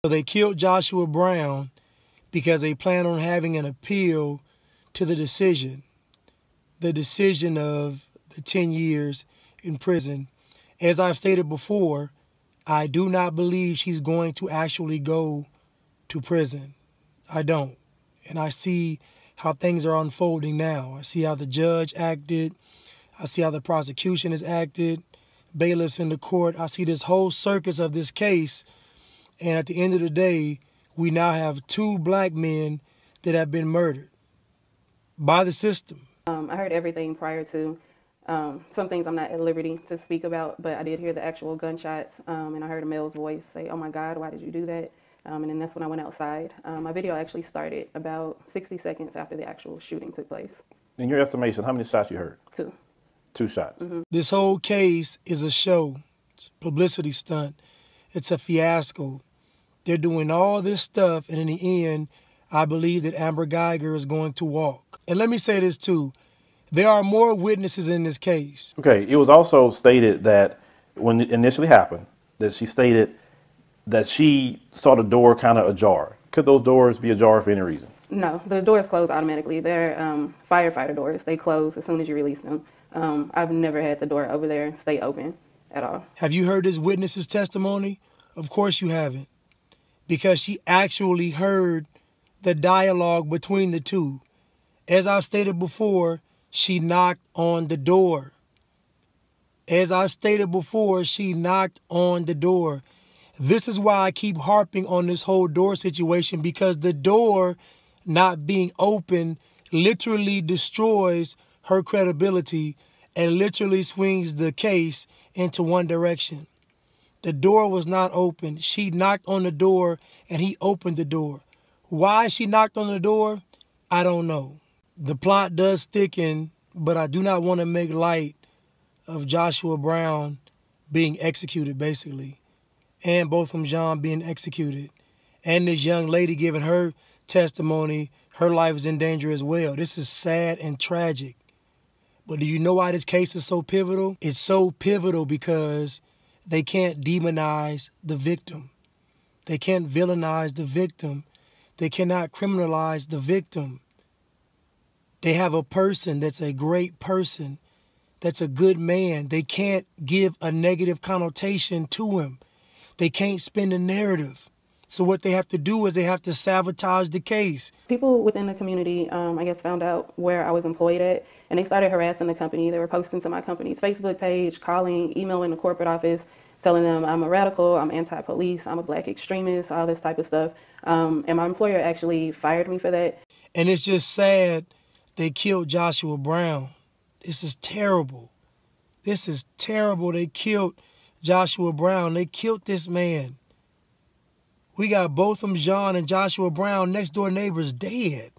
So they killed Joshua Brown because they plan on having an appeal to the decision of the 10 years in prison. As I've stated before, I do not believe she's going to actually go to prison. I don't. And I see how things are unfolding now. I see how the judge acted. I see how the prosecution has acted, bailiffs in the court. I see this whole circus of this case. And at the end of the day, we now have 2 black men that have been murdered by the system. I heard everything prior to. Some things I'm not at liberty to speak about, but I did hear the actual gunshots, and I heard a male's voice say, "Oh my God, why did you do that?" And then that's when I went outside. My video actually started about 60 seconds after the actual shooting took place. In your estimation, how many shots you heard? 2. 2 shots. Mm-hmm. This whole case is a show. It's a publicity stunt. It's a fiasco. They're doing all this stuff, and in the end, I believe that Amber Geiger is going to walk. And let me say this too. There are more witnesses in this case. Okay, it was also stated that when it initially happened, that she stated that she saw the door kind of ajar. Could those doors be ajar for any reason? No, the doors close automatically. They're firefighter doors. They close as soon as you release them. I've never had the door over there stay open at all. Have you heard this witness's testimony? Of course you haven't. Because she actually heard the dialogue between the two. As I've stated before, she knocked on the door. As I've stated before, she knocked on the door. This is why I keep harping on this whole door situation, because the door not being open literally destroys her credibility and literally swings the case into one direction. The door was not open. She knocked on the door and he opened the door. Why she knocked on the door, I don't know. The plot does thicken, but I do not want to make light of Joshua Brown being executed, basically, and Botham Jean being executed, and this young lady giving her testimony. Her life is in danger as well. This is sad and tragic. But do you know why this case is so pivotal? It's so pivotal because they can't demonize the victim. They can't villainize the victim. They cannot criminalize the victim. They have a person that's a great person, that's a good man. They can't give a negative connotation to him. They can't spin a narrative. So what they have to do is they have to sabotage the case. People within the community, I guess, found out where I was employed at, and they started harassing the company. They were posting to my company's Facebook page, calling, emailing the corporate office, telling them I'm a radical, I'm anti-police, I'm a black extremist, all this type of stuff. And my employer actually fired me for that. And it's just sad they killed Joshua Brown. This is terrible. This is terrible. They killed Joshua Brown. They killed this man. We got Botham Jean and Joshua Brown, next door neighbors, dead.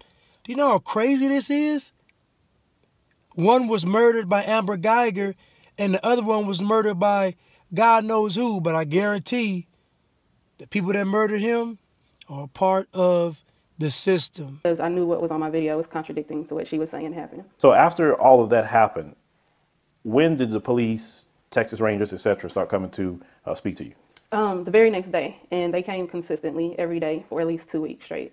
Do you know how crazy this is? One was murdered by Amber Geiger and the other one was murdered by God knows who, but I guarantee the people that murdered him are part of the system. Because I knew what was on my video was contradicting to what she was saying happened. So after all of that happened, when did the police, Texas Rangers, etc., start coming to speak to you? The very next day, and they came consistently every day for at least 2 weeks straight.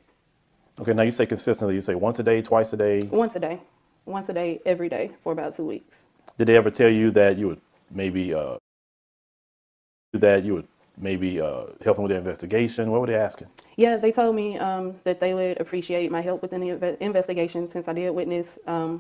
Okay, now you say consistently, you say once a day, twice a day? Once a day. Once a day, every day for about 2 weeks. Did they ever tell you that you would maybe help them with their investigation? What were they asking? Yeah, they told me that they would appreciate my help within the investigation since I did witness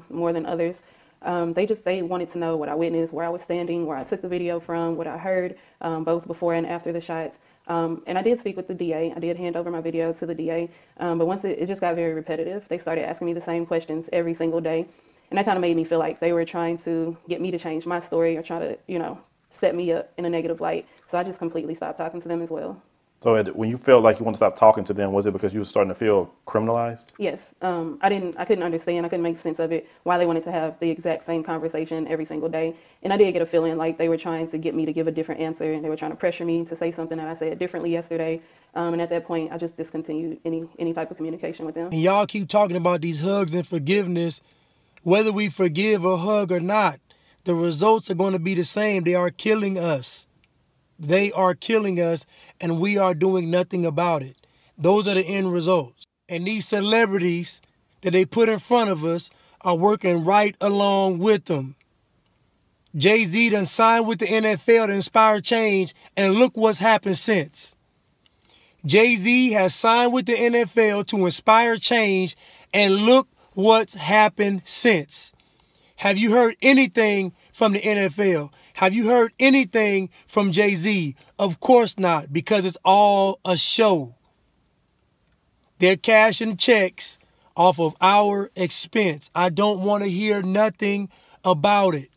more than others. They wanted to know what I witnessed, where I was standing, where I took the video from, what I heard, both before and after the shots. And I did speak with the DA. I did hand over my video to the DA. But once it just got very repetitive, they started asking me the same questions every single day. And that kind of made me feel like they were trying to get me to change my story or try to, set me up in a negative light. So I just completely stopped talking to them as well. So when you felt like you wanted to stop talking to them, was it because you were starting to feel criminalized? Yes. I couldn't understand. I couldn't make sense of it, why they wanted to have the exact same conversation every single day. And I did get a feeling like they were trying to get me to give a different answer, and they were trying to pressure me to say something that I said differently yesterday. And at that point, I just discontinued any type of communication with them. And y'all keep talking about these hugs and forgiveness. Whether we forgive or hug or not, the results are going to be the same. They are killing us. They are killing us, and we are doing nothing about it. Those are the end results. And these celebrities that they put in front of us are working right along with them. Jay-Z done signed with the NFL to inspire change, and look what's happened since. Jay-Z has signed with the NFL to inspire change, and look what's happened since. Have you heard anything from the NFL? Have you heard anything from Jay-Z? Of course not, because it's all a show. They're cashing checks off of our expense. I don't want to hear nothing about it.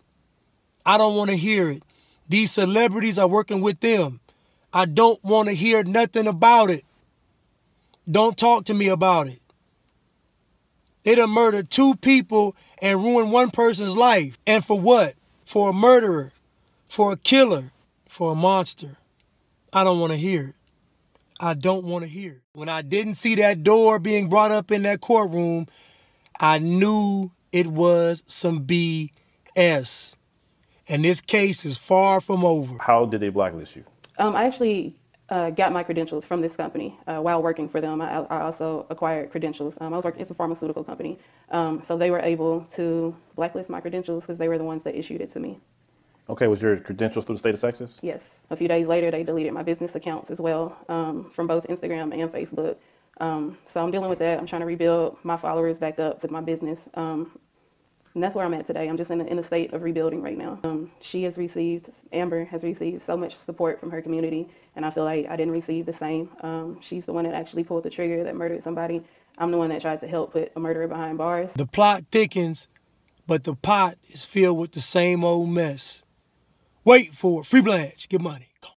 I don't want to hear it. These celebrities are working with them. I don't want to hear nothing about it. Don't talk to me about it. They done murdered 2 people and ruined 1 person's life. And for what? For a murderer, for a killer, for a monster. I don't want to hear it. I don't want to hear it. When I didn't see that door being brought up in that courtroom, I knew it was some BS. And this case is far from over. How did they blacklist you? I actually got my credentials from this company while working for them. I also acquired credentials. I was working, it's a pharmaceutical company. So they were able to blacklist my credentials because they were the ones that issued it to me. Okay, was your credentials through the state of Texas? Yes. A few days later, they deleted my business accounts as well from both Instagram and Facebook. So I'm dealing with that. I'm trying to rebuild my followers back up with my business. And that's where I'm at today. I'm just in a state of rebuilding right now. Amber has received so much support from her community, and I feel like I didn't receive the same. She's the one that actually pulled the trigger that murdered somebody. I'm the one that tried to help put a murderer behind bars. The plot thickens, but the pot is filled with the same old mess. Wait for it. Free Blanche. Get money. Go.